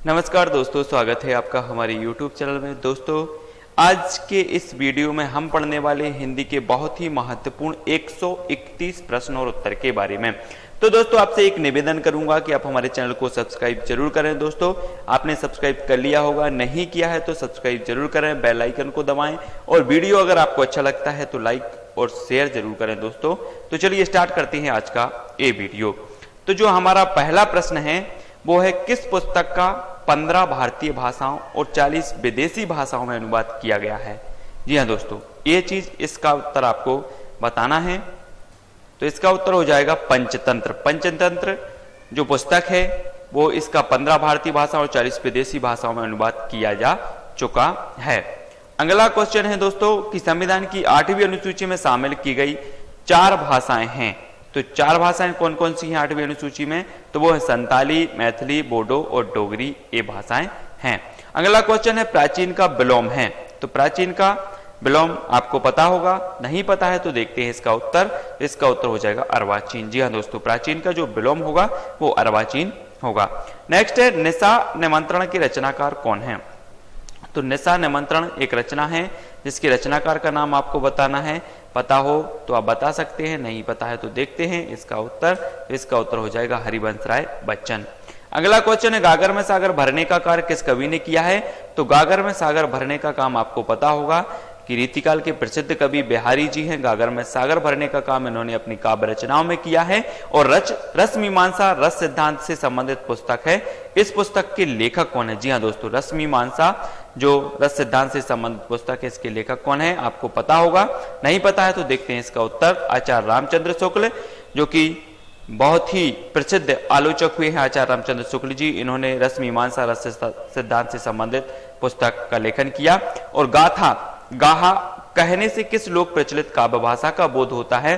नमस्कार दोस्तों, स्वागत है आपका हमारे YouTube चैनल में। दोस्तों, आज के इस वीडियो में हम पढ़ने वाले हिंदी के बहुत ही महत्वपूर्ण 131 प्रश्न और उत्तर के बारे में। तो दोस्तों, आपसे एक निवेदन करूंगा कि आप हमारे चैनल को सब्सक्राइब जरूर करें। दोस्तों, आपने सब्सक्राइब कर लिया होगा, नहीं किया है तो सब्सक्राइब जरूर करें, बेल आइकन को दबाएं और वीडियो अगर आपको अच्छा लगता है तो लाइक और शेयर जरूर करें। दोस्तों, तो चलिए स्टार्ट करते हैं आज का ये वीडियो। तो जो हमारा पहला प्रश्न है वो है, किस पुस्तक का 15 भारतीय भाषाओं और 40 विदेशी भाषाओं में अनुवाद किया गया है? जी हाँ दोस्तों, ये चीज इसका उत्तर आपको बताना है। तो इसका उत्तर हो जाएगा पंचतंत्र। पंचतंत्र जो पुस्तक है वो इसका 15 भारतीय भाषा और 40 विदेशी भाषाओं में अनुवाद किया जा चुका है। अगला क्वेश्चन है दोस्तों कि संविधान की 8वीं अनुसूची में शामिल की गई 4 भाषाएं हैं। तो 4 भाषाएं कौन कौन सी हैं 8वीं अनुसूची में? तो वो है संताली, मैथिली, बोडो और डोगरी, ये भाषाएं हैं। अगला क्वेश्चन है, प्राचीन का विलोम है। तो प्राचीन का विलोम आपको पता होगा, नहीं पता है तो देखते हैं इसका उत्तर। इसका उत्तर हो जाएगा अर्वाचीन। जी हाँ दोस्तों, प्राचीन का जो विलोम होगा वो अर्वाचीन होगा। नेक्स्ट है, निशा निमंत्रण के रचनाकार कौन है? तो निशा निमंत्रण एक रचना है जिसके रचनाकार का नाम आपको बताना है। पता हो तो आप बता सकते हैं, नहीं पता है तो देखते हैं इसका उत्तर। इसका उत्तर हो जाएगा हरिवंश राय बच्चन। अगला क्वेश्चन है, गागर में सागर भरने का कार्य किस कवि ने किया है? तो गागर में सागर भरने का काम आपको पता होगा कि रीतिकाल के प्रसिद्ध कवि बिहारी जी हैं। गागर में सागर भरने का काम इन्होंने अपनी काव्य रचनाओं में किया है। और रस मीमांसा रस सिद्धांत से संबंधित पुस्तक है। इस पुस्तक के लेखक कौन है? जी हाँ दोस्तों, रस मीमांसा जो रस सिद्धांत से संबंधित पुस्तक है, इसके लेखक कौन है आपको पता होगा, नहीं पता है तो देखते हैं इसका उत्तर। आचार्य रामचंद्र शुक्ल, जो कि बहुत ही प्रसिद्ध आलोचक हुए हैं आचार्य रामचंद्र शुक्ल जी। इन्होंने रस मीमांसा रस सिद्धांत से संबंधित पुस्तक का लेखन किया। और गाहा कहने से किस लोक प्रचलित काव्य भाषा का बोध होता है?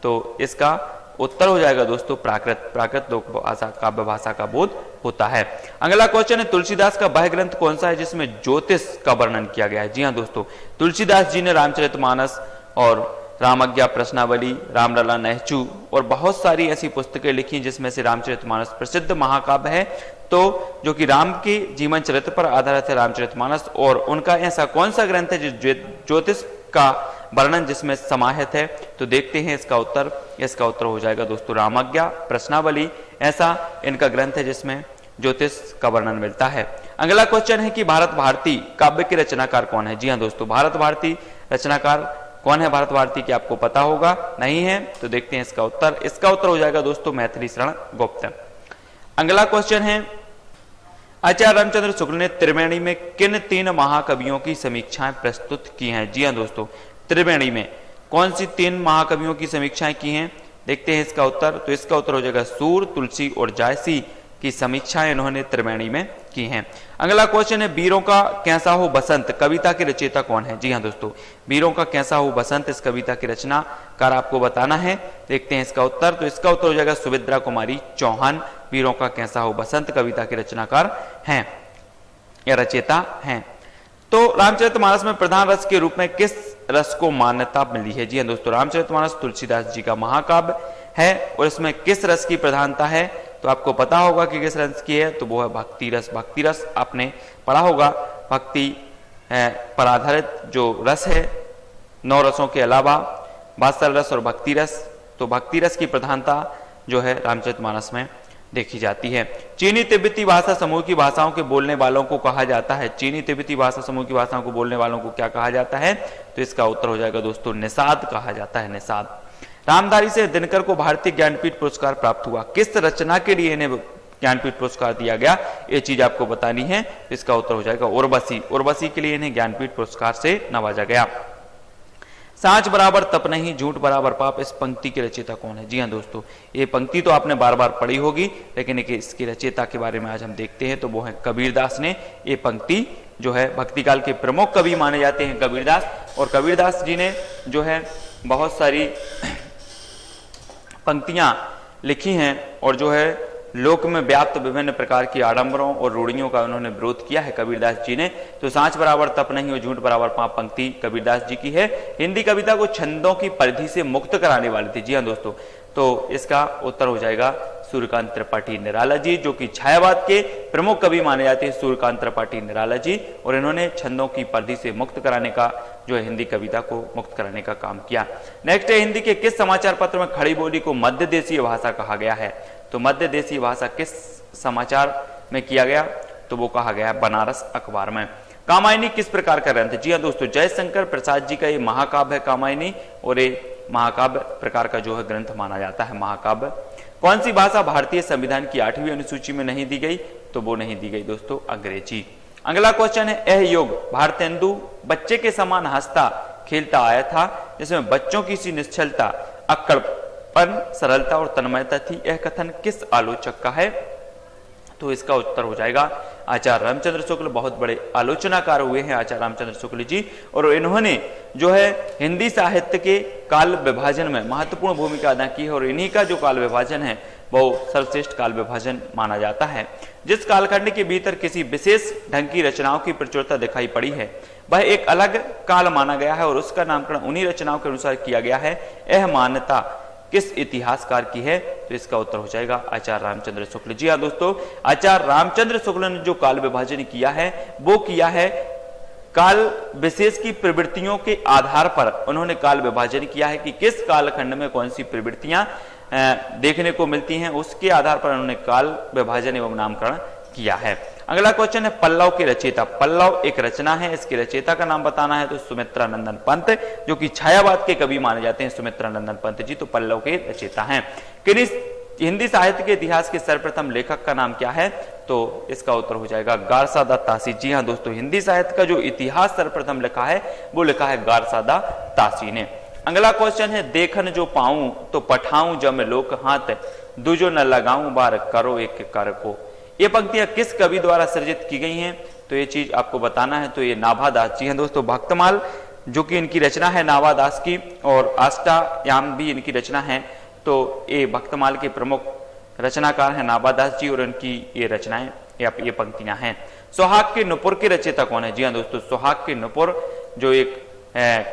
तो इसका उत्तर हो जाएगा दोस्तों प्राकृत लोक भाषा काव्य भाषा का बोध होता है। अगला क्वेश्चन है, तुलसीदास का वह ग्रंथ कौन सा है जिसमें ज्योतिष का वर्णन किया गया है? जी हाँ दोस्तों, तुलसीदास जी ने रामचरितमानस और रामज्ञा प्रश्नावली, रामलला, नहचू और बहुत सारी ऐसी पुस्तकें लिखी जिसमें से रामचरितमानस प्रसिद्ध महाकाव्य है। तो जो कि राम के जीवन चरित्र पर आधारित है रामचरितमानस। और उनका ऐसा कौन सा ग्रंथ है जो ज्योतिष का वर्णन जिसमें समाहित है? तो देखते हैं इसका उत्तर। इसका उत्तर हो जाएगा दोस्तों रामज्ञा प्रश्नावली। ऐसा इनका ग्रंथ है जिसमें ज्योतिष का वर्णन मिलता है। अगला क्वेश्चन है कि भारत भारती काव्य के रचनाकार कौन है? जी हाँ दोस्तों, भारत भारती रचनाकार कौन है? भारत भारती की आपको पता होगा, नहीं है तो देखते हैं इसका उत्तर। इसका उत्तर हो जाएगा दोस्तों मैथिली शरण गुप्त। अगला क्वेश्चन है, आचार्य रामचंद्र शुक्ल ने त्रिवेणी में किन 3 महाकवियों की समीक्षाएं प्रस्तुत की हैं? जी हाँ दोस्तों, त्रिवेणी में कौन सी 3 महाकवियों की समीक्षाएं की हैं? देखते हैं इसका उत्तर। तो इसका उत्तर हो जाएगा सूर, तुलसी और जायसी की समीक्षाएं इन्होंने त्रिवेणी में की हैं। अगला क्वेश्चन है, वीरों का कैसा हो बसंत कविता के रचयिता कौन है? जी हाँ दोस्तों, वीरों का कैसा हो बसंत इस कविता की रचनाकार आपको बताना है। देखते हैं इसका उत्तर। तो इसका उत्तर हो जाएगा सुभद्रा कुमारी चौहान। वीरों का कैसा हो बसंत कविता के रचनाकार हैं या रचयिता हैं। तो रामचरितमानस में प्रधान रस के रूप में किस रस को मान्यता मिली है? जी हाँ दोस्तों, रामचरितमानस तुलसीदास जी का महाकाव्य है और इसमें किस रस की प्रधानता है? तो आपको पता होगा कि किस रस की है, तो वो है भक्ति रस। भक्ति रस आपने पढ़ा होगा। भक्ति पर आधारित जो रस है 9 रसों के अलावा वात्सल रस और भक्ति रस, तो भक्ति रस की प्रधानता जो है रामचरितमानस में देखी जाती है। चीनी तिब्बती भाषा समूह की भाषाओं के बोलने वालों को कहा जाता है। चीनी तिब्बती भाषा समूह की भाषाओं को बोलने वालों को क्या कहा जाता है? तो इसका उत्तर हो जाएगा दोस्तों निषाद कहा जाता है, निषाद। रामधारी से दिनकर को भारतीय ज्ञानपीठ पुरस्कार प्राप्त हुआ। किस रचना के लिए इन्हें ज्ञानपीठ पुरस्कार दिया गया? ये चीज आपको बतानी है। इसका उत्तर हो जाएगा उर्वशी। उर्वशी के लिए इन्हें ज्ञानपीठ पुरस्कार से नवाजा गया। सांच बराबर तप नहीं, झूठ बराबर पाप, इस पंक्ति के रचयिता कौन है? जी हाँ दोस्तों, ये पंक्ति तो आपने बार बार पढ़ी होगी, लेकिन इसके रचयिता के बारे में आज हम देखते हैं। तो वो है कबीरदास ने ये पंक्ति जो है भक्तिकाल के प्रमुख कवि माने जाते हैं कबीरदास। और कबीरदास जी ने जो है बहुत सारी पंक्तियां लिखी हैं और जो है लोक में व्याप्त विभिन्न प्रकार की आडंबरों और रूढ़ियों का उन्होंने विरोध किया है कबीरदास जी ने। तो सांच बराबर तप नहीं और झूठ बराबर पाप पंक्ति कबीरदास जी की है। हिंदी कविता को छंदों की परिधि से मुक्त कराने वाली थी। जी हाँ दोस्तों, तो इसका उत्तर हो जाएगा सूर्यकांत त्रिपाठी निराला जी, जो कि छायावाद के प्रमुख कवि माने जाते हैं सूर्यकांत त्रिपाठी निराला जी, और इन्होंने छंदों की परिधि से मुक्त कराने का, जो है हिंदी कविता को मुक्त कराने का काम किया। नेक्स्ट है, हिंदी के किस समाचार पत्र में खड़ी बोली को मध्य देशीय भाषा कहा गया है? तो मध्य देशीय भाषा किस समाचार में किया गया? तो वो कहा गया बनारस अखबार में। कामायनी किस प्रकार का ग्रंथ? जी हाँ दोस्तों, जयशंकर प्रसाद जी का ये महाकाव्य है कामायनी, और ये महाकाव्य प्रकार का जो है ग्रंथ माना जाता है महाकाव्य। कौन सी भाषा भारतीय संविधान की 8वीं अनुसूची में नहीं दी गई? तो वो नहीं दी गई दोस्तों अंग्रेजी। अगला क्वेश्चन है, यह युग भारतेंदु बच्चे के समान हंसता खेलता आया था, जिसमें बच्चों की सी निश्चलता, अक्कड़पन, सरलता और तन्मयता थी। यह कथन किस आलोचक का है? तो इसका उत्तर हो जाएगा आचार्य रामचंद्र शुक्ल। बहुत बड़े आलोचनाकार हुए हैं आचार्य रामचंद्र शुक्ल जी, और इन्होंने जो है हिंदी साहित्य के काल विभाजन में महत्वपूर्ण भूमिका अदा की है, और इन्हीं का जो काल विभाजन है वो सर्वश्रेष्ठ काल विभाजन माना जाता है। जिस कालखंड के भीतर किसी विशेष ढंग की रचनाओं की प्रचुरता दिखाई पड़ी है वह एक अलग काल माना गया है, और उसका नामकरण उन्हीं रचनाओं के अनुसार किया गया है। यह मान्यता किस इतिहासकार की है? तो इसका उत्तर हो जाएगा आचार्य रामचंद्र शुक्ल। जी हाँ दोस्तों, आचार्य रामचंद्र शुक्ल ने जो काल विभाजन किया है वो किया है काल विशेष की प्रवृत्तियों के आधार पर। उन्होंने काल विभाजन किया है कि किस कालखंड में कौन सी प्रवृत्तियां देखने को मिलती हैं, उसके आधार पर उन्होंने काल विभाजन एवं नामकरण किया है। अगला क्वेश्चन है, पल्लव के रचयिता। पल्लव एक रचना है, इसके रचयिता का नाम बताना है। तो सुमित्रानंदन पंत, जो कि छायावाद के कवि माने जाते हैं सुमित्रानंदन पंत जी, तो पल्लव के रचयिता हैं। हिंदी साहित्य के इतिहास के सर्वप्रथम लेखक का नाम क्या है? तो इसका उत्तर हो जाएगा गारसादा तासी। जी हाँ दोस्तों, हिंदी साहित्य का जो इतिहास सर्वप्रथम लिखा है वो लिखा है गारसादा तासी ने। अगला क्वेश्चन है, देखन जो पाऊं तो पठाऊं जम लोक हाथ, दूजो न लगाऊं बार करो एक कर को। ये पंक्तियां किस कवि द्वारा सृजित की गई हैं? तो ये चीज आपको बताना है। तो ये नाभादास जी हैं दोस्तों। भक्तमाल जो कि इनकी रचना है नाभादास की, और अष्टायाम भी इनकी रचना है। तो ये भक्तमाल के प्रमुख रचनाकार हैं नाभादास जी, और इनकी ये रचनाएं ये पंक्तियां हैं। सुहाग के नुपुर के रचयिता कौन है? जी हाँ दोस्तों, सुहाग के नुपुर जो एक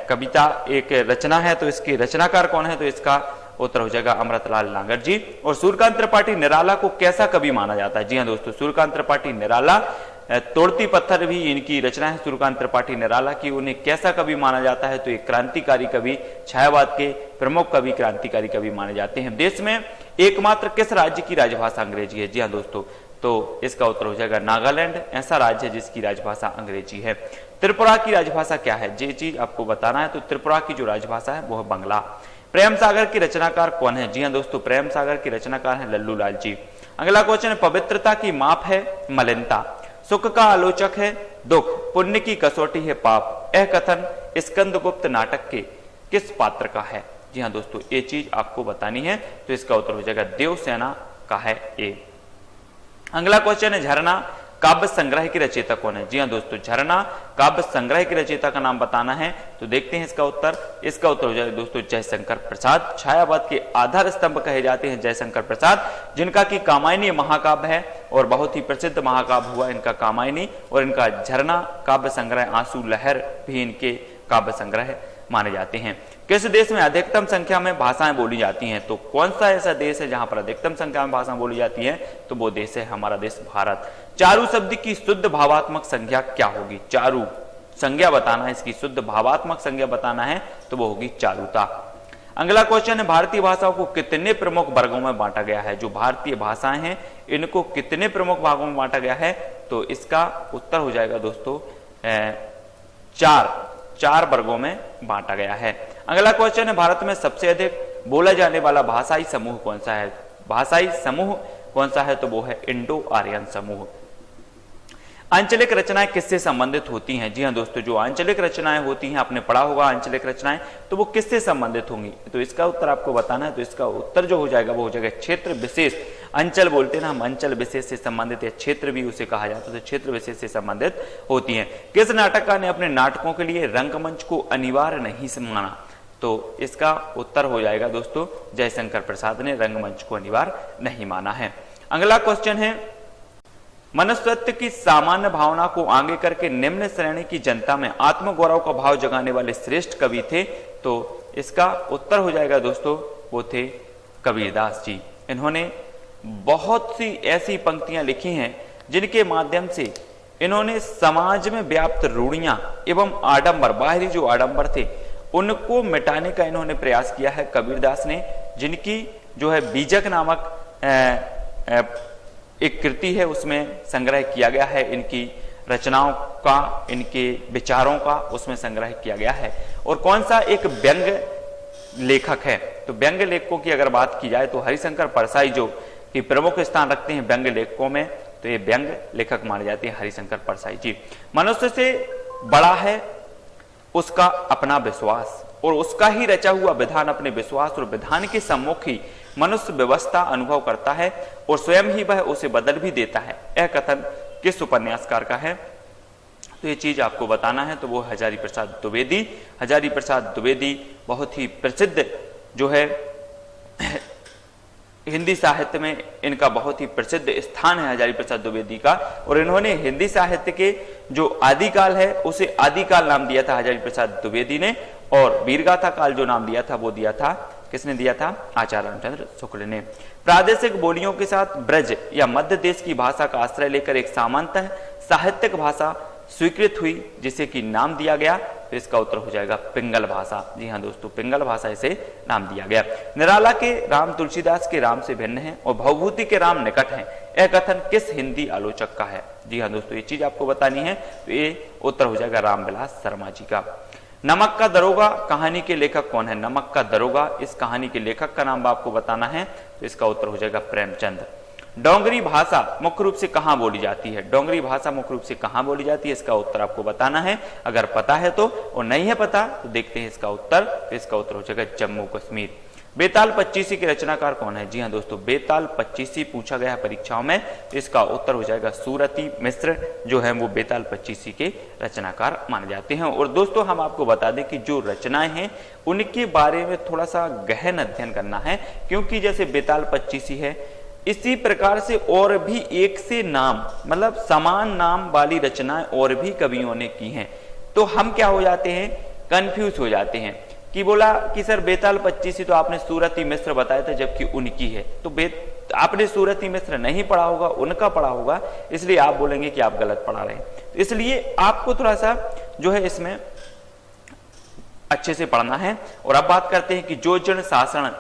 कविता एक रचना है, तो इसके रचनाकार कौन है? तो इसका उत्तर हो जाएगा अमृतलाल नागर जी। और सूर्यकांत त्रिपाठी निराला को कैसा कवि माना जाता है? जी हाँ दोस्तों, सूर्यकांत त्रिपाठी निराला, तोड़ती पत्थर भी इनकी रचना है सूर्यकांत त्रिपाठी निराला की। उन्हें कैसा कवि माना जाता है? तो एक क्रांतिकारी कवि, छायावाद के प्रमुख कवि, क्रांतिकारी कवि माने जाते हैं। देश में एकमात्र किस राज्य की राजभाषा अंग्रेजी है? जी हाँ दोस्तों, तो इसका उत्तर हो जाएगा नागालैंड। ऐसा राज्य है जिसकी राजभाषा अंग्रेजी है। त्रिपुरा की राजभाषा क्या है? ये चीज आपको बताना है। तो त्रिपुरा की जो राजभाषा है वो है बांग्ला। प्रेम सागर की रचनाकार कौन है? जी हाँ दोस्तों, प्रेम सागर की रचनाकार है लल्लू लाल जी। अगला क्वेश्चन है, पवित्रता की माप है मलिनता, सुख का आलोचक है दुख, पुण्य की कसौटी है पाप। यह कथन स्कंदगुप्त नाटक के किस पात्र का है? जी हाँ दोस्तों, ये चीज आपको बतानी है। तो इसका उत्तर हो जाएगा देवसेना का है ए। अगला क्वेश्चन है, झरना काव्य संग्रह की रचयिता कौन है? जी हाँ दोस्तों, झरना काव्य संग्रह की रचयिता का नाम बताना है। तो देखते हैं इसका उत्तर। इसका उत्तर हो जाएगा दोस्तों जयशंकर प्रसाद। छायावाद के आधार स्तंभ कहे जाते हैं जयशंकर प्रसाद, जिनका की कामायनी महाकाव्य है, और बहुत ही प्रसिद्ध महाकाव्य हुआ इनका कामायनी, और इनका झरना काव्य संग्रह, आंसू लहर भी इनके काव्य संग्रह माने जाते हैं। किस देश में अधिकतम संख्या में भाषाएं बोली जाती हैं? तो कौन सा ऐसा देश है जहां पर अधिकतम संख्या में भाषाएं बोली जाती हैं? तो वो देश है हमारा देश भारत। चारु शब्द की शुद्ध भावात्मक संज्ञा क्या होगी? चारु संज्ञा बताना है, इसकी शुद्ध भावात्मक संज्ञा बताना है, तो वो होगी चारुता। अगला क्वेश्चन है, भारतीय भाषाओं को कितने प्रमुख वर्गों में बांटा गया है? जो भारतीय भाषाएं हैं इनको कितने प्रमुख भागों में बांटा गया है? तो इसका उत्तर हो जाएगा दोस्तों चार वर्गों में बांटा गया है। अगला क्वेश्चन है, भारत में सबसे अधिक बोला जाने वाला भाषाई समूह कौन सा है? भाषाई समूह कौन सा है? तो वो है इंडो आर्यन समूह। आंचलिक रचनाएं किससे संबंधित होती हैं? जी हाँ दोस्तों, जो आंचलिक रचनाएं होती हैं, आपने पढ़ा होगा आंचलिक रचनाएं, तो वो किससे संबंधित होंगी? तो इसका उत्तर आपको बताना है। तो इसका उत्तर जो हो जाएगा वो हो जाएगा क्षेत्र विशेष। अंचल बोलते हैं ना हम, अंचल विशेष से संबंधित, या क्षेत्र भी उसे कहा जाता है, तो क्षेत्र विशेष से संबंधित होती हैं। किस नाटककार ने अपने नाटकों के लिए रंगमंच को अनिवार्य नहीं माना? तो इसका उत्तर हो जाएगा दोस्तों जयशंकर प्रसाद ने रंगमंच को अनिवार्य नहीं माना है। अगला क्वेश्चन है, मनुष्यत्व की सामान्य भावना को आगे करके निम्न श्रेणी की जनता में आत्मगौरव का भाव जगाने वाले श्रेष्ठ कवि थे? तो इसका उत्तर हो जाएगा दोस्तों वो थे कबीरदास जी। इन्होंने बहुत सी ऐसी पंक्तियां लिखी हैं जिनके माध्यम से इन्होंने समाज में व्याप्त रूढ़ियां एवं आडंबर, बाहरी जो आडंबर थे, उनको मिटाने का इन्होंने प्रयास किया है कबीरदास ने, जिनकी जो है बीजक नामक एक कृति है, उसमें संग्रह किया गया है। इनकी रचनाओं का, इनके विचारों का उसमें संग्रह किया गया है। और कौन सा एक व्यंग लेखक है, तो व्यंग लेखकों की अगर बात की जाए तो हरिशंकर परसाई जो कि प्रमुख स्थान रखते हैं व्यंग लेखकों में, तो ये व्यंग लेखक माने जाते हैं हरिशंकर परसाई जी। मनुष्य से बड़ा है उसका अपना विश्वास, और उसका ही रचा हुआ विधान अपने विश्वास और विधान के सम्मुख ही मनुष्य व्यवस्था अनुभव करता है और स्वयं ही वह उसे बदल भी देता है। यह कथन किस उपन्यासकार का है, तो ये चीज आपको बताना है, तो वो हजारी प्रसाद द्विवेदी। हजारी प्रसाद द्विवेदी बहुत ही प्रसिद्ध जो है हिंदी साहित्य में इनका बहुत ही प्रसिद्ध स्थान है हजारी प्रसाद द्विवेदी का। और इन्होंने हिंदी साहित्य के जो आदिकाल है उसे आदिकाल नाम दिया था हजारी प्रसाद द्विवेदी ने, और वीरगाथा काल जो नाम दिया था वो दिया था, किसने दिया था, आचार्य रामचंद्र शुक्ल ने। प्रादेशिक बोलियों के साथ ब्रज या मध्य देश की भाषा का आश्रय लेकर एक सामान्यतः साहित्यिक भाषा स्वीकृत हुई जिसे कि नाम दिया गया, तो इसका उत्तर हो जाएगा पिंगल भाषा। जी हाँ दोस्तों, पिंगल भाषा इसे नाम दिया गया। निराला के राम तुलसीदास के राम से भिन्न है और भवभूति के राम निकट हैं, यह कथन किस हिंदी आलोचक का है। जी हाँ दोस्तों, ये चीज आपको बतानी है, तो ये उत्तर हो जाएगा रामविलास शर्मा जी का। नमक का दरोगा कहानी के लेखक कौन है, नमक का दरोगा इस कहानी के लेखक का नाम आपको बताना है, तो इसका उत्तर हो जाएगा प्रेमचंद। डोंगरी भाषा मुख्य रूप से कहां बोली जाती है, डोंगरी भाषा मुख्य रूप से कहां बोली जाती है, इसका उत्तर आपको बताना है। अगर पता है तो, और नहीं है पता तो देखते हैं इसका उत्तर, तो इसका उत्तर हो जाएगा जम्मू कश्मीर। बेताल पच्चीसी के रचनाकार कौन है, जी हाँ दोस्तों, बेताल पच्चीसी पूछा गया है परीक्षाओं में, तो इसका उत्तर हो जाएगा सूरती मिश्र जो है वो बेताल पच्चीसी के रचनाकार माने जाते हैं। और दोस्तों हम आपको बता दें कि जो रचनाएं हैं उनके बारे में थोड़ा सा गहन अध्ययन करना है, क्योंकि जैसे बेताल पच्चीसी है, इसी प्रकार से और भी एक से नाम मतलब समान नाम वाली रचनाएं और भी कवियों ने की हैं, तो हम क्या हो जाते हैं, कंफ्यूज हो जाते हैं कि बोला कि सर बेताल पच्चीसी तो आपने सूरती मिश्र बताया था जबकि उनकी है, तो आपने सूरती मिश्र नहीं पढ़ा होगा, उनका पढ़ा होगा, इसलिए आप बोलेंगे कि आप गलत पढ़ा रहे हैं। तो इसलिए आपको थोड़ा सा जो है इसमें अच्छे से पढ़ना है। और अब बात करते हैं कि जो जन शासन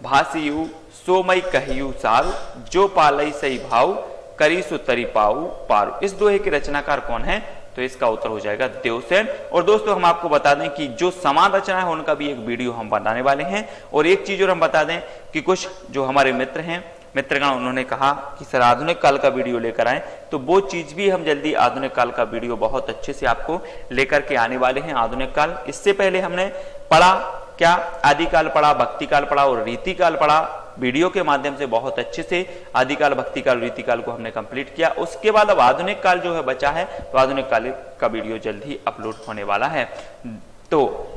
भाषियु सो मई कहियु साल, जो पालई सही भाव करी सो तरी पाऊ पारू। इस दोहे के रचनाकार कौन है, तो इसका उत्तर हो जाएगा देवसेन। और दोस्तों हम आपको बता दें कि जो समान रचना है उनका भी एक वीडियो हम बनाने वाले हैं। और एक चीज और हम बता दें कि कुछ जो हमारे मित्र हैं, मित्रगण, उन्होंने कहा कि सर आधुनिक काल का वीडियो लेकर आए, तो वो चीज भी हम जल्दी आधुनिक काल का वीडियो बहुत अच्छे से आपको लेकर के आने वाले हैं। आधुनिक काल, इससे पहले हमने पढ़ा क्या, आदिकाल पढ़ा, भक्ति काल पढ़ा और रीतिकाल पढ़ा। वीडियो के माध्यम से बहुत अच्छे से आदिकाल, भक्ति काल, रीतिकाल को हमने कंप्लीट किया। उसके बाद अब आधुनिक काल जो है बचा है, तो आधुनिक काल का वीडियो जल्द ही अपलोड होने वाला है। तो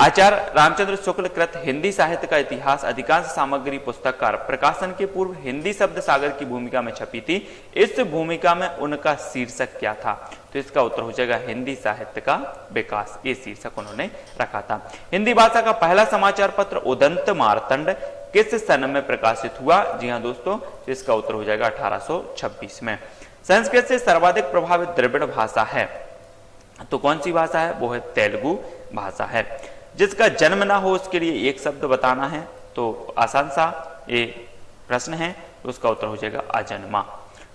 आचार्य रामचंद्र शुक्ल कृत हिंदी साहित्य का इतिहास अधिकांश सामग्री पुस्तककार प्रकाशन के पूर्व हिंदी शब्द सागर की भूमिका में छपी थी। इस भूमिका में उनका शीर्षक क्या था, तो इसका उत्तर हो जाएगा हिंदी साहित्य का विकास, ये शीर्षक उन्होंने रखा था। हिंदी भाषा का पहला समाचार पत्र उदंत मार्तंड किस सन में प्रकाशित हुआ, जी हाँ दोस्तों, इसका उत्तर हो जाएगा 1826 में। संस्कृत से सर्वाधिक प्रभावित द्रविड़ भाषा है, तो कौन सी भाषा है, वो है तेलुगु भाषा है। जिसका जन्म ना हो उसके लिए एक शब्द बताना है, तो आसान सा ये प्रश्न है, तो उसका उत्तर हो जाएगा अजन्मा।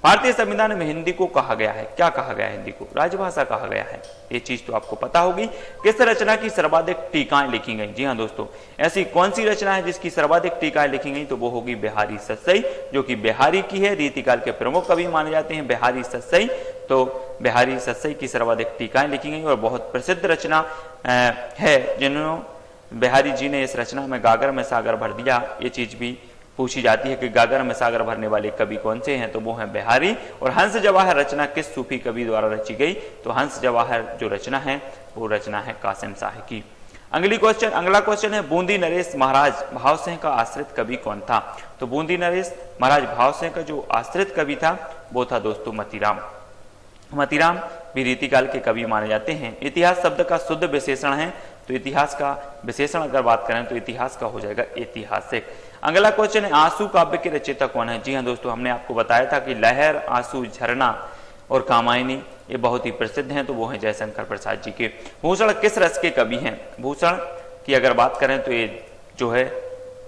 भारतीय संविधान में हिंदी को कहा गया है, क्या कहा गया है, हिंदी को राजभाषा कहा गया है, ये चीज तो आपको पता होगी। किस रचना की सर्वाधिक टीकाएं लिखी गई, जी हाँ दोस्तों, ऐसी कौन सी रचना है जिसकी सर्वाधिक टीकाएं लिखी गई, तो वो होगी बिहारी सस्सई, जो कि बिहारी की है, रीतिकाल के प्रमुख कवि माने जाते हैं बिहारी सस्सई। तो बिहारी सस्सई की सर्वाधिक टीकाएं लिखी गई और बहुत प्रसिद्ध रचना है, जिन्होंने बिहारी जी ने इस रचना में गागर में सागर भर दिया। ये चीज भी पूछी जाती है कि गागर में सागर भरने वाले कवि कौन से हैं, तो वो हैं बिहारी। और हंस जवाहर रचना किस सूफी कवि द्वारा रची गई, तो हंस जवाहर जो रचना है वो रचना है कासिम शाह की। अगला क्वेश्चन है बूंदी नरेश महाराज भाव सिंह का आश्रित कवि कौन था, तो बूंदी नरेश महाराज भाव सिंह का जो आश्रित कवि था वो था दोस्तों मतीराम। मतीराम भी रीतिकाल के कवि माने जाते हैं। इतिहास शब्द का शुद्ध विशेषण है, तो इतिहास का विशेषण अगर बात करें तो इतिहास का हो जाएगा ऐतिहासिक। अगला क्वेश्चन है आंसू काव्य के रचयिता कौन है? जी हाँ दोस्तों, हमने आपको बताया था कि लहर, आंसू, झरना और कामायनी ये बहुत ही प्रसिद्ध हैं, तो वो हैं जयशंकर प्रसाद जी के। भूषण किस रस के कवि हैं? भूषण की अगर बात करें तो ये जो है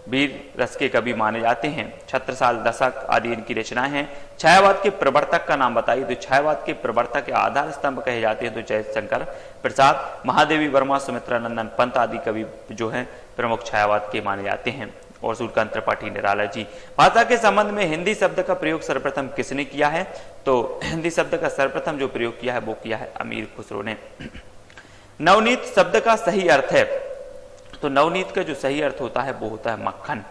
वीर रस के कवि माने जाते हैं। छत्रसाल, दशक आदि इनकी रचनाएं हैं। छायावाद के प्रवर्तक का नाम बताइए। तो छायावाद के प्रवर्तक या आधार स्तंभ कहे जाते हैं तो जयशंकर प्रसाद। महादेवी वर्मा, सुमित्रा नंदन पंत आदि कवि जो है प्रमुख छायावाद के माने जाते हैं। और सूर्यकांत त्रिपाठी, निराला जी। भाषा के संबंध में हिंदी शब्द का प्रयोग सर्वप्रथम किसने किया है? तो हिंदी शब्द का सर्वप्रथम जो प्रयोग किया है वो किया है अमीर खुसरो ने। नवनीत शब्द का सही अर्थ है? तो नवनीत का जो सही अर्थ होता है वो होता है मक्खन।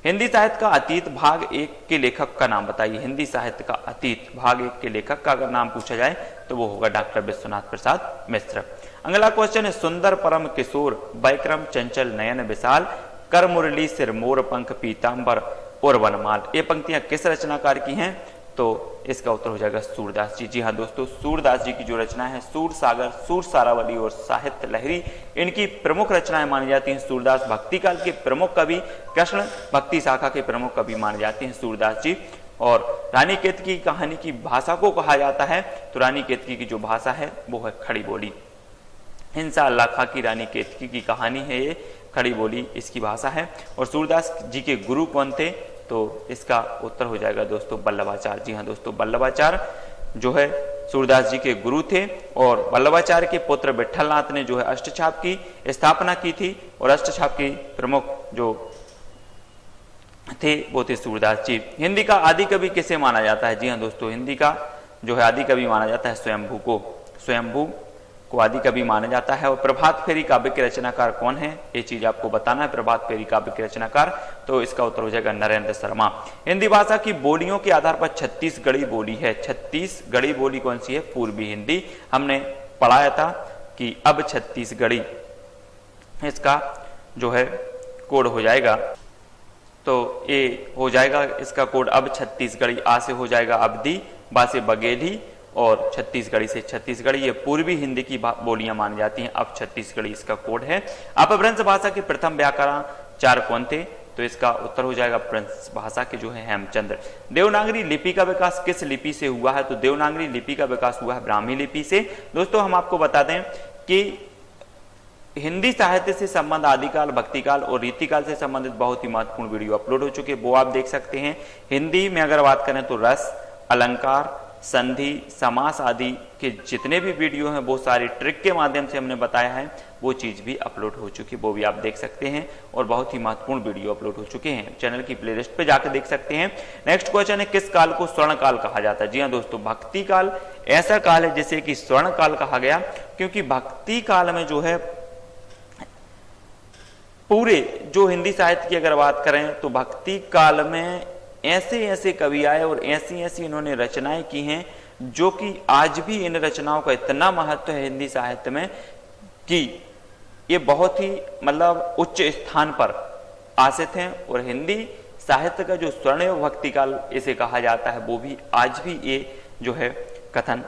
हिंदी साहित्य का अतीत भाग 1 के लेखक का नाम बताइए। हिंदी साहित्य का अतीत भाग 1 के लेखक का अगर नाम पूछा जाए तो वो होगा डॉक्टर विश्वनाथ प्रसाद मिश्र। अगला क्वेश्चन है सुंदर परम किशोर, वैक्रम चंचल नयन विशाल, कर मुरली सिर मोर पंख पीतांबर और वनमाल, ये पंक्तियां किस रचनाकार की हैं? तो इसका उत्तर हो जाएगा सूरदास जी। जी हाँ दोस्तों, सूरदास जी की जो रचना है सूर सागर, सूर सारावली और साहित्य लहरी, इनकी प्रमुख रचनाएं मानी जाती हैं। सूरदास भक्ति काल के प्रमुख कवि, कृष्ण भक्ति शाखा के प्रमुख कवि माने जाते हैं सूरदास जी। और रानी केतकी की कहानी की भाषा को कहा जाता है तो रानी केतकी की जो भाषा है वो है खड़ी बोली। हिंसा अल्लाह खां की रानी केतकी की कहानी है ये, खड़ी बोली इसकी भाषा है। और सूरदास जी के गुरु कौन थे? तो इसका उत्तर हो जाएगा दोस्तों वल्लभाचार्य। जी हाँ दोस्तों, वल्लभाचार्य जो है सूरदास जी के गुरु थे। और वल्लभाचार्य के पुत्र विठलनाथ ने जो है अष्टछाप की स्थापना की थी और अष्टछाप की प्रमुख जो थे वो थे सूरदास जी। हिंदी का आदि कवि किसे माना जाता है? जी हाँ दोस्तों, हिंदी का जो है आदि कवि माना जाता है स्वयंभू को। स्वयंभू को आदि कवि माना जाता है। और प्रभात फेरी काव्य के रचनाकार कौन है? ये चीज आपको बताना है। प्रभात फेरी काव्य के रचनाकार, तो इसका उत्तर हो जाएगा नरेंद्र शर्मा। हिंदी भाषा की बोलियों के आधार पर छत्तीसगढ़ी बोली है। छत्तीसगढ़ी बोली कौन सी है? पूर्वी हिंदी। हमने पढ़ाया था कि अब छत्तीसगढ़ी इसका जो है कोड हो जाएगा, तो ये हो जाएगा इसका कोड अब छत्तीसगढ़ी। आ से हो जाएगा अवधी, बा से बघेली और छत्तीसगढ़ी से छत्तीसगढ़ी। ये पूर्वी हिंदी की बोलियां मानी जाती हैं। अब छत्तीसगढ़ी इसका कोड है। अपभ्रंश भाषा के प्रथम व्याकरणकार कौन थे? तो इसका उत्तर हो जाएगा अपभ्रंश भाषा के जो है हेमचंद्र। देवनागरी लिपि का विकास किस लिपि से हुआ है? तो देवनागरी लिपि का विकास हुआ है ब्राह्मी लिपि से। दोस्तों हम आपको बता दें कि हिंदी साहित्य से संबंध आदिकाल, भक्तिकाल और रीतिकाल से संबंधित बहुत ही महत्वपूर्ण वीडियो अपलोड हो चुके हैं, वो आप देख सकते हैं। हिंदी में अगर बात करें तो रस, अलंकार, संधि, समास आदि के जितने भी वीडियो हैं वो सारी ट्रिक के माध्यम से हमने बताया है, वो चीज भी अपलोड हो चुकी है, वो भी आप देख सकते हैं। और बहुत ही महत्वपूर्ण वीडियो अपलोड हो चुके हैं, चैनल की प्लेलिस्ट पे जाकर देख सकते हैं। नेक्स्ट क्वेश्चन है किस काल को स्वर्ण काल कहा जाता है? जी हाँ दोस्तों, भक्ति काल ऐसा काल है जिसे कि स्वर्ण काल कहा गया, क्योंकि भक्ति काल में जो है पूरे जो हिंदी साहित्य की अगर बात करें तो भक्ति काल में ऐसे ऐसे कवि आए और ऐसी ऐसी इन्होंने रचनाएं की हैं जो कि आज भी इन रचनाओं का इतना महत्व है हिंदी साहित्य में कि ये बहुत ही मतलब उच्च स्थान पर आसित हैं। और हिंदी साहित्य का जो स्वर्णिम भक्ति काल इसे कहा जाता है, वो भी आज भी ये जो है कथन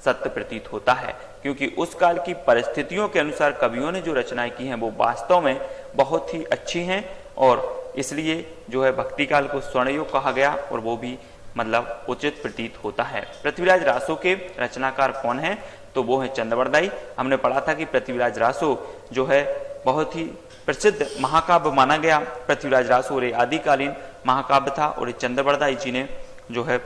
सत्य प्रतीत होता है, क्योंकि उस काल की परिस्थितियों के अनुसार कवियों ने जो रचनाएं की हैं वो वास्तव में बहुत ही अच्छी हैं। और इसलिए जो है भक्ति काल को स्वर्णयुग कहा गया और वो भी मतलब उचित प्रतीत होता है। पृथ्वीराज रासो के रचनाकार कौन है? तो वो है चंद्रवरदाई। हमने पढ़ा था कि पृथ्वीराज रासो जो है बहुत ही प्रसिद्ध महाकाव्य माना गया। पृथ्वीराज रासो और आदिकालीन महाकाव्य था और चंद्रवरदाई जी ने जो है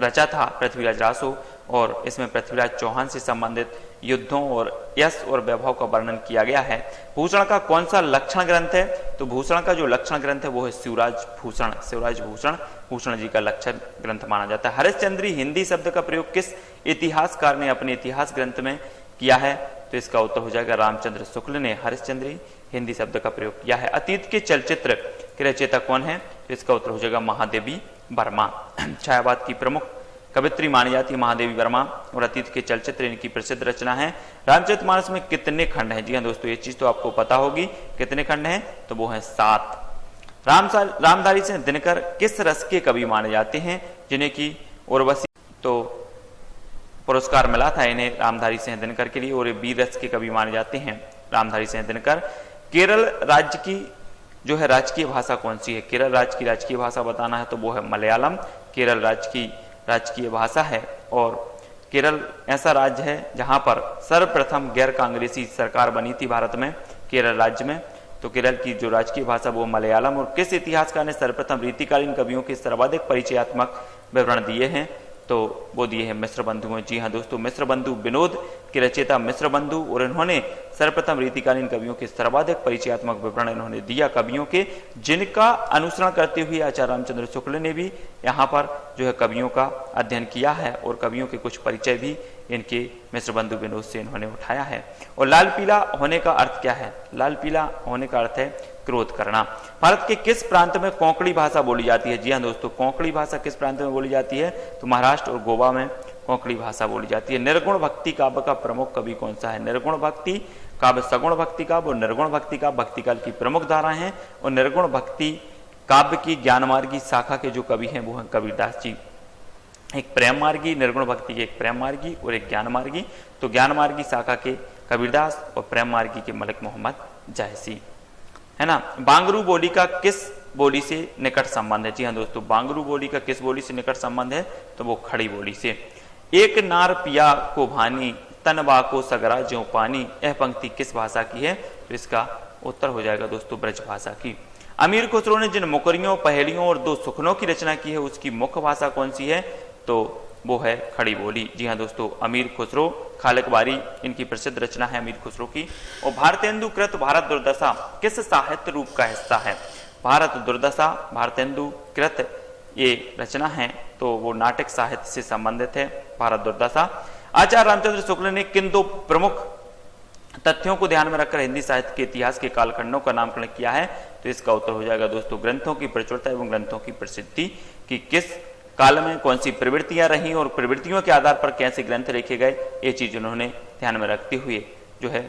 रचा था पृथ्वीराज रासो। और इसमें पृथ्वीराज चौहान से संबंधित युद्धों और यश और वैभव का वर्णन किया गया है। भूषण का कौन सा लक्षण ग्रंथ है? तो भूषण का जो लक्षण ग्रंथ है वो है शिवराज भूषण। शिवराज भूषण भूषण जी का लक्षण ग्रंथ माना जाता है। हरिश्चंद्री हिंदी शब्द का प्रयोग किस इतिहासकार ने अपने इतिहास ग्रंथ में किया है? तो इसका उत्तर हो जाएगा रामचंद्र शुक्ल ने हरिश्चंद्री हिंदी शब्द का प्रयोग किया है। अतीत के चलचित्र के रचयिता कौन है? तो इसका उत्तर हो जाएगा महादेवी वर्मा। छायावाद की प्रमुख कवित्री मानी जाती है महादेवी वर्मा और अतीत के चलचित्र इनकी प्रसिद्ध रचना है। रामचरितमानस में कितने खंड हैं? जी हाँ दोस्तों, ये चीज तो आपको पता होगी, कितने खंड हैं? तो वो है 7। रामधारी सिंह दिनकर किस रस के कवि माने जाते हैं, जिन्हें की उर्वशी तो पुरस्कार मिला था इन्हें रामधारी सिंह दिनकर के लिए, और वीर रस के कवि माने जाते हैं रामधारी सिंह दिनकर। केरल राज्य की जो है राजकीय भाषा कौन सी है? केरल राज्य की राजकीय भाषा बताना है तो वो है मलयालम, केरल राज्य की राजकीय भाषा है। और केरल ऐसा राज्य है जहां पर सर्वप्रथम गैर कांग्रेसी सरकार बनी थी भारत में, केरल राज्य में। तो केरल की जो राजकीय भाषा वो मलयालम। और किस इतिहासकार ने सर्वप्रथम रीतिकालीन कवियों के सर्वाधिक परिचयात्मक विवरण दिए हैं? तो वो दिए हैं मिश्र बंधु। जी हाँ दोस्तों, मिश्र बंधु विनोद के रचयिता मिश्र बंधु, और इन्होंने सर्वप्रथम रीतिकालीन कवियों के सर्वाधिक परिचयात्मक विवरण इन्होंने दिया कवियों के, जिनका अनुसरण करते हुए आचार्य रामचंद्र शुक्ल ने भी यहाँ पर जो है कवियों का अध्ययन किया है और कवियों के कुछ परिचय भी इनके मिश्र बंधु विनोद से इन्होंने उठाया है। और लाल पीला होने का अर्थ क्या है? लाल पीला होने का अर्थ है क्रोध करना। भारत के किस प्रांत में कोंकणी भाषा बोली जाती है? जी हाँ दोस्तों, कोंकणी भाषा किस प्रांत में बोली जाती है? तो महाराष्ट्र और गोवा में कोंकणी भाषा बोली जाती है। निर्गुण भक्ति काव्य का प्रमुख कवि कौन सा है? निर्गुण भक्ति काव्य, सगुण भक्ति काव्य और निर्गुण भक्ति काव्य भक्ति काल की प्रमुख धाराएं हैं। और निर्गुण भक्ति काव्य की ज्ञान मार्गी शाखा के जो कवि हैं वो हैं कबीरदास जी। एक प्रेम मार्गी, निर्गुण भक्ति के एक प्रेम मार्गी और एक ज्ञान मार्गी। तो ज्ञान मार्गी शाखा के कबीरदास और प्रेम मार्गी के मलिक मोहम्मद जायसी, है ना। बांगरू बोली का किस बोली से निकट संबंध है? जी हाँ दोस्तों, बांगरू बोली का किस बोली से निकट संबंध है? तो वो खड़ी बोली से। एक नार पिया को भानी, तनबा को सगरा ज्यों पानी, यह पंक्ति किस भाषा की है? तो इसका उत्तर हो जाएगा दोस्तों ब्रज भाषा की। अमीर खुसरो ने जिन मुकरियों, पहेलियों और दो सुखनों की रचना की है उसकी मुख्य भाषा कौन सी है? तो वो है खड़ी बोली। जी हाँ दोस्तों, अमीर खुसरो, खालिक बारी इनकी प्रसिद्ध रचना है अमीर खुसरो की। और भारतेंदु कृत भारत दुर्दशा किस साहित्य रूप का हिस्सा है? भारत दुर्दशा, भारतेंदु कृत ये रचना है तो वो नाटक साहित्य से संबंधित है भारत दुर्दशा। आचार्य रामचंद्र शुक्ल ने किन दो प्रमुख तथ्यों को ध्यान में रखकर हिंदी साहित्य के इतिहास के कालखंडों का नामकरण किया है? तो इसका उत्तर हो जाएगा दोस्तों ग्रंथों की प्रचुरता एवं ग्रंथों की प्रसिद्धि, की किस काल में कौन सी प्रवृत्तियां रही और प्रवृत्तियों के आधार पर कैसे ग्रंथ लिखे गए, ये चीज उन्होंने ध्यान में रखते हुए जो है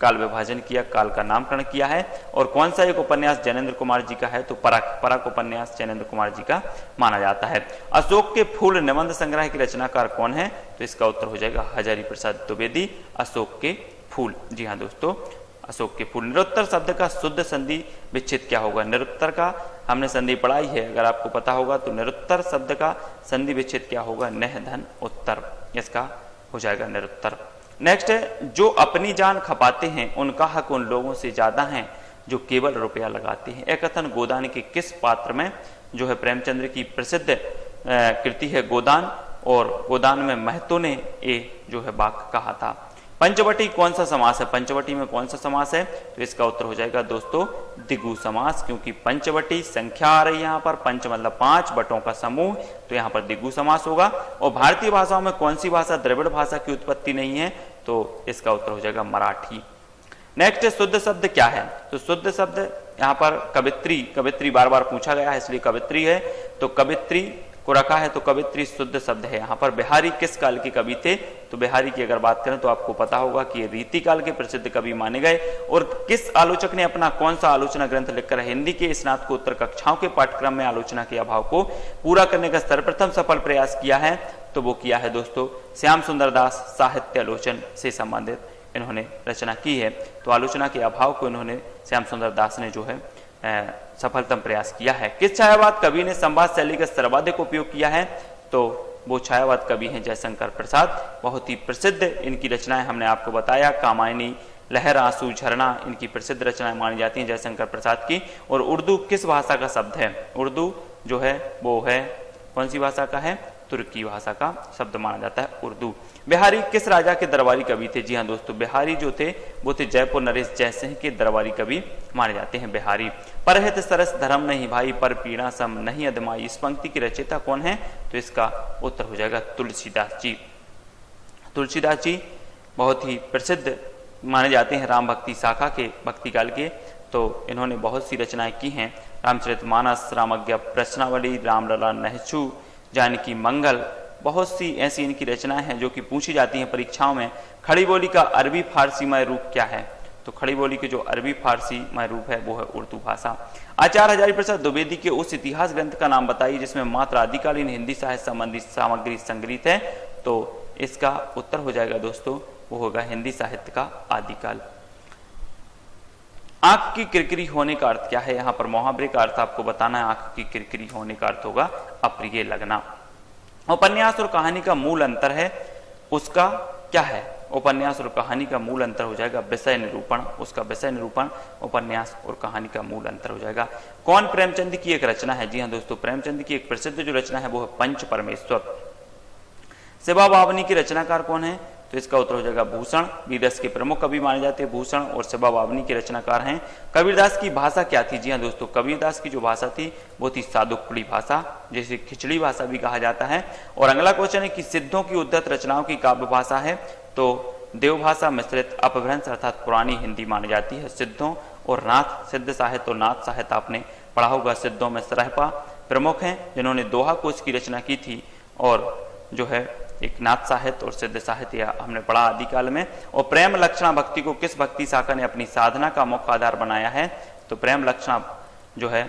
काल विभाजन किया, काल का नामकरण किया है। और कौन सा एक उपन्यास जैनेन्द्र कुमार जी का है? तो परख उपन्यास जैनेन्द्र कुमार जी का माना जाता है। अशोक के फूल निबंध संग्रह के रचनाकार कौन है? तो इसका उत्तर हो जाएगा हजारी प्रसाद द्विवेदी, अशोक के फूल। जी हाँ दोस्तों, अशोक के फूल। निरुत्तर शब्द का शुद्ध संधि विच्छेद क्या होगा? निरुत्तर का हमने संधि पढ़ाई है, अगर आपको पता होगा तो निरुत्तर शब्द का संधि विच्छेद क्या होगा? नह धन उत्तर, इसका हो जाएगा निरुत्तर। नेक्स्ट है, जो अपनी जान खपाते हैं उनका हक उन लोगों से ज्यादा है जो केवल रुपया लगाते हैं। यह कथन गोदान के किस पात्र में जो है प्रेमचंद्र की प्रसिद्ध कृति है गोदान, और गोदान में महतो ने ये जो है वाक्य कहा था। पंचवटी कौन सा समास है? पंचवटी में कौन सा समास है? तो इसका उत्तर हो जाएगा दोस्तों दिगु समास, क्योंकि पंचवटी संख्या आ रही है यहाँ पर, पंच मतलब 5, बटों का समूह, तो यहाँ पर दिगु समास होगा। और भारतीय भाषाओं में कौन सी भाषा द्रविड़ भाषा की उत्पत्ति नहीं है? तो इसका उत्तर हो जाएगा मराठी। नेक्स्ट शुद्ध शब्द क्या है? तो शुद्ध शब्द यहाँ पर कवित्री, कवित्री बार बार पूछा गया है इसलिए कवित्री है, तो कवित्री को रखा है तो कवित्री शुद्ध शब्द है। यहाँ पर बिहारी किस काल के कवि थे? तो बिहारी की अगर बात करें तो आपको पता होगा कि रीति काल के प्रसिद्ध कवि माने गए। और किस आलोचक ने अपना कौन सा आलोचना ग्रंथ लिखकर हिंदी के स्नातकोत्तर कक्षाओं के पाठ्यक्रम में आलोचना के अभाव को पूरा करने का सर्वप्रथम सफल प्रयास किया है? तो वो किया है दोस्तों श्याम सुंदर दास, साहित्य आलोचन से संबंधित इन्होंने रचना की है। तो आलोचना के अभाव को इन्होंने श्याम सुंदर दास ने जो है सफलतम प्रयास किया है। किस छायावाद कवि ने संवाद शैली का सर्वाधिक उपयोग किया है? तो वो छायावाद कवि हैं जयशंकर प्रसाद। बहुत ही प्रसिद्ध इनकी रचनाएं हमने आपको बताया, कामायनी, लहर, आंसू, झरना इनकी प्रसिद्ध रचनाएं मानी जाती हैं जयशंकर प्रसाद की। और उर्दू किस भाषा का शब्द है? उर्दू जो है वो है कौन सी भाषा का है? तुर्की भाषा का शब्द माना जाता है उर्दू। बिहारी किस राजा के दरबारी कवि थे? जी हाँ दोस्तों, बिहारी जो थे वो थे जयपुर नरेश जयसिंह के दरबारी कवि माने जाते हैं बिहारी। परहित सरस धर्म नहीं भाई, पर पीड़ा सम नहीं अदमाई, इस पंक्ति की रचयिता कौन है? तो इसका उत्तर हो जाएगा तुलसीदास जी। तुलसीदास जी बहुत ही प्रसिद्ध माने जाते हैं राम भक्ति शाखा के, भक्ति काल के। तो इन्होंने बहुत सी रचनाएं की हैं, रामचरितमानस, रामज्ञा प्रश्नावली, रामलला, नहचू, जानकी मंगल, बहुत सी ऐसी इनकी रचनाएं हैं जो कि पूछी जाती हैं परीक्षाओं में। खड़ी बोली का अरबी फारसीमय रूप क्या है? तो खड़ी बोली के जो अरबी फारसीमय रूप है वो है उर्दू भाषा। आचार्य हजारी प्रसाद द्विवेदी के उस इतिहास ग्रंथ का नाम बताइए जिसमें मात्र आदिकालीन हिंदी साहित्य संबंधी सामग्री संग्रहित है। तो इसका उत्तर हो जाएगा दोस्तों वो होगा हिंदी साहित्य का आदिकाल। आंख की किरकिरी होने का अर्थ क्या है? यहां पर मुहावरे का अर्थ आपको बताना है। आंख की किरकिरी होने का अर्थ होगा अप्रिय लगना। उपन्यास और कहानी का मूल अंतर है, उसका क्या है? उपन्यास और कहानी का मूल अंतर हो जाएगा विषय निरूपण। उसका विषय निरूपण उपन्यास और कहानी का मूल अंतर हो जाएगा। कौन प्रेमचंद की एक रचना है? जी हाँ दोस्तों, प्रेमचंद की एक प्रसिद्ध जो रचना है वो है पंच परमेश्वर। शिवा बावनी की रचनाकार कौन है? तो इसका उत्तर हो जाएगा भूषण। बीरस के प्रमुख कवि माने जाते हैं भूषण और शिवा बावनी के रचनाकार हैं। कबीरदास की भाषा क्या थी? जी हाँ दोस्तों, कबीरदास की जो भाषा थी वो थी सादुक्कड़ी भाषा, जिसे खिचड़ी भाषा भी कहा जाता है। और अगला क्वेश्चन है कि सिद्धों की उद्धत रचनाओं की काव्य भाषा है, तो देवभाषा मिश्रित अपभ्रंश अर्थात पुरानी हिंदी मानी जाती है। सिद्धों और नाथ, सिद्ध साहित्य और नाथ साहित्य आपने पढ़ा होगा। सिद्धों में सरहपा प्रमुख हैं जिन्होंने दोहा कोश की रचना की थी, और जो है एक नाथ साहित्य और सिद्ध साहित्य हमने पढ़ा आदिकाल में। और प्रेम लक्षणा भक्ति को किस भक्ति शाखा ने अपनी साधना का मुख्य आधार बनाया है? तो प्रेम लक्षणा जो है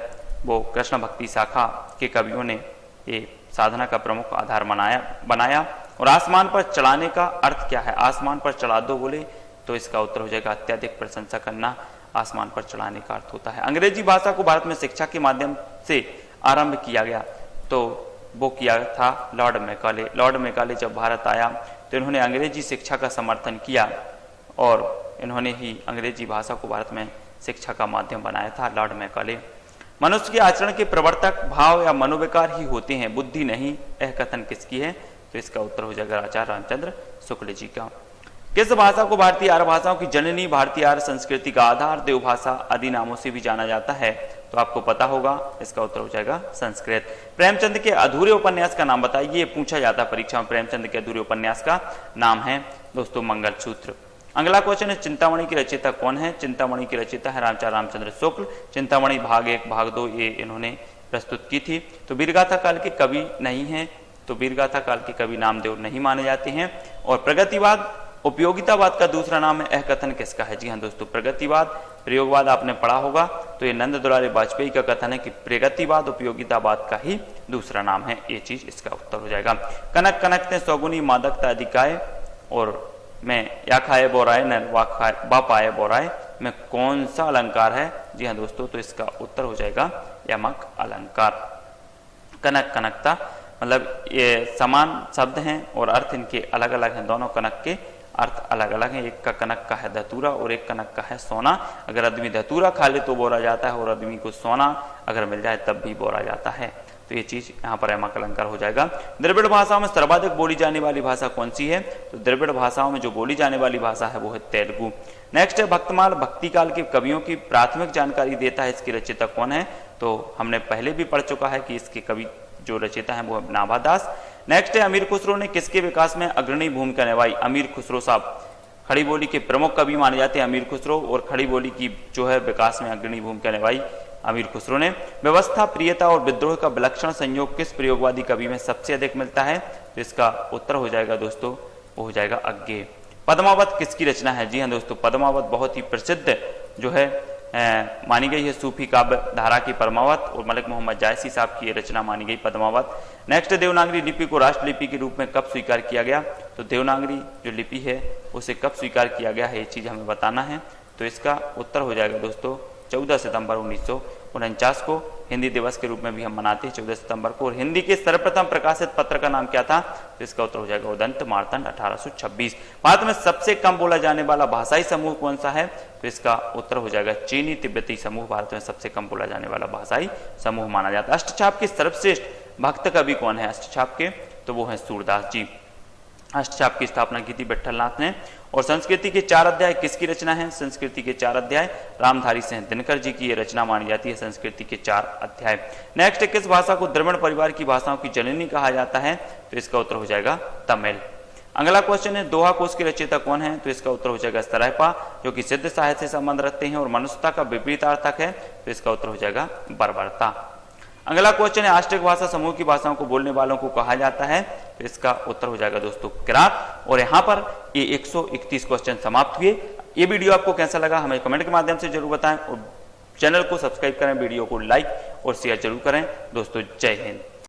वो कृष्ण भक्ति शाखा के कवियों ने ये साधना का प्रमुख आधार बनाया। और आसमान पर चढ़ाने का अर्थ क्या है? आसमान पर चढ़ा दो बोले तो इसका उत्तर हो जाएगा अत्यधिक प्रशंसा करना। आसमान पर चढ़ाने का अर्थ होता है। अंग्रेजी भाषा को भारत में शिक्षा के माध्यम से आरंभ किया गया, तो वो किया था लॉर्ड मैकाले। लॉर्ड मैकाले जब भारत आया तो इन्होंने अंग्रेजी शिक्षा का समर्थन किया और इन्होंने ही अंग्रेजी भाषा को भारत में शिक्षा का माध्यम बनाया था, लॉर्ड मैकाले। मनुष्य के आचरण के प्रवर्तक भाव या मनोविकार ही होते हैं, बुद्धि नहीं। यह कथन किसकी है? तो इसका उत्तर हो जाएगा आचार्य रामचंद्र शुक्ल जी का। किस भाषा को भारतीय आर्य भाषाओं की जननी, भारतीय आर्य संस्कृति का आधार, देवभाषा आदि नामों से भी जाना जाता है? तो आपको पता होगा, इसका उत्तर हो जाएगा संस्कृत। प्रेमचंद के अधूरे उपन्यास का नाम बताइए, ये पूछा जाता है परीक्षा में। प्रेमचंद के अधूरे उपन्यास का नाम है दोस्तों मंगलसूत्र। अगला क्वेश्चन है चिंतामणि की रचयिता कौन है? चिंतामणि की रचयिता है आचार्य रामचंद्र शुक्ल। चिंतामणि भाग 1 भाग 2 ये इन्होंने प्रस्तुत की थी। तो वीरगाथा काल के कवि नहीं है, तो वीरगाथा काल के कवि नामदेव नहीं माने जाते हैं। और प्रगतिवाद उपयोगितावाद का दूसरा नाम है, यह कथन किसका है? जी हाँ दोस्तों, प्रगतिवाद प्रयोगवाद आपने पढ़ा होगा, तो ये नंद दुलारे वाजपेयी का कथन है कि प्रगतिवाद उपयोगितावाद का ही दूसरा नाम है। ये चीज इसका उत्तर हो जाएगा। कनक कनक ने सौगुनी मादकता अधिकाय और मैं या खाए बोराए न वा पाए बोराए में कौन सा अलंकार है? जी हाँ दोस्तों, तो इसका उत्तर हो जाएगा यमक अलंकार। कनक कनकता मतलब ये समान शब्द हैं और अर्थ इनके अलग अलग हैं। दोनों कनक के अर्थ अलग अलग हैं। एक का कनक का है धतूरा और एक कनक का है सोना। अगर आदमी धतूरा खा ले तो बोरा जाता है और आदमी को सोना अगर मिल जाए तब भी बोरा जाता है। तो ये चीज यहाँ पर यमक अलंकार हो जाएगा। द्रविड़ भाषाओं में सर्वाधिक बोली जाने वाली भाषा कौन सी है? तो द्रविड़ भाषाओं में जो बोली जाने वाली भाषा है वो है तेलुगु। नेक्स्ट है भक्तमाल भक्ति काल के कवियों की प्राथमिक जानकारी देता है, इसकी रचयिता कौन है? तो हमने पहले भी पढ़ चुका है कि इसके कवि जो रचयिता है वो है नाभादास। नेक्स्ट है अमीर खुसरो ने किसके विकास में अग्रणी भूमिका निभाई? अमीर खुसरो साहब खड़ी बोली के प्रमुख कवि माने जाते हैं अमीर खुसरो, और खड़ी बोली की जो है विकास में अग्रणी भूमिका निभाई अमीर खुसरो ने। व्यवस्था प्रियता और विद्रोह का विलक्षण संयोग किस प्रयोगवादी कवि में सबसे अधिक मिलता है? तो इसका उत्तर हो जाएगा दोस्तों, वो हो जाएगा अज्ञेय। पद्मावत किसकी रचना है? जी हाँ दोस्तों, पद्मावत बहुत ही प्रसिद्ध जो है मानी गई है सूफी काव्य धारा की पद्मावत, और मलिक मोहम्मद जायसी साहब की रचना मानी गई पद्मावत। नेक्स्ट देवनागरी लिपि को राष्ट्रलिपि के रूप में कब स्वीकार किया गया? तो देवनागरी जो लिपि है उसे कब स्वीकार किया गया है, ये चीज हमें बताना है। तो इसका उत्तर हो जाएगा दोस्तों 14 सितंबर 1949 को। हिंदी दिवस के रूप में भी हम मनाते हैं 14 सितंबर को। और हिंदी के सर्वप्रथम प्रकाशित पत्र का नाम क्या था? तो इसका उत्तर हो जाएगा उदंत मार्तंड 1826। भारत में सबसे कम बोला जाने वाला भाषाई समूह कौन सा है? तो इसका उत्तर हो जाएगा चीनी तिब्बती समूह भारत में सबसे कम बोला जाने वाला भाषाई समूह माना जाता है। अष्टछाप के सर्वश्रेष्ठ भक्त कवि कौन है अष्टछाप के? तो वो है सूरदास जी। अष्टछाप की स्थापना की थी विट्ठलनाथ ने। और संस्कृति के 4 अध्याय किसकी रचना है? संस्कृति के 4 अध्याय रामधारी सिंह दिनकर जी की ये रचना मानी जाती है, संस्कृति के 4 अध्याय। नेक्स्ट, किस भाषा को द्रविड़ परिवार की भाषाओं की जननी कहा जाता है? तो इसका उत्तर हो जाएगा तमिल। अगला क्वेश्चन है दोहा कोश के रचयिता कौन है? तो इसका उत्तर हो जाएगा सरहपा, जो कि सिद्ध साहित्य से संबंध रखते हैं और मनुष्यता का विपरीतार्थक है। तो इसका उत्तर हो जाएगा बर्बरता। अगला क्वेश्चन है आष्टक भाषा समूह की भाषाओं को बोलने वालों को कहा जाता है? तो इसका उत्तर हो जाएगा दोस्तों किरात। और यहाँ पर ये 131 क्वेश्चन समाप्त हुए। ये वीडियो आपको कैसा लगा हमें कमेंट के माध्यम से जरूर बताएं, और चैनल को सब्सक्राइब करें, वीडियो को लाइक और शेयर जरूर करें। दोस्तों जय हिंद।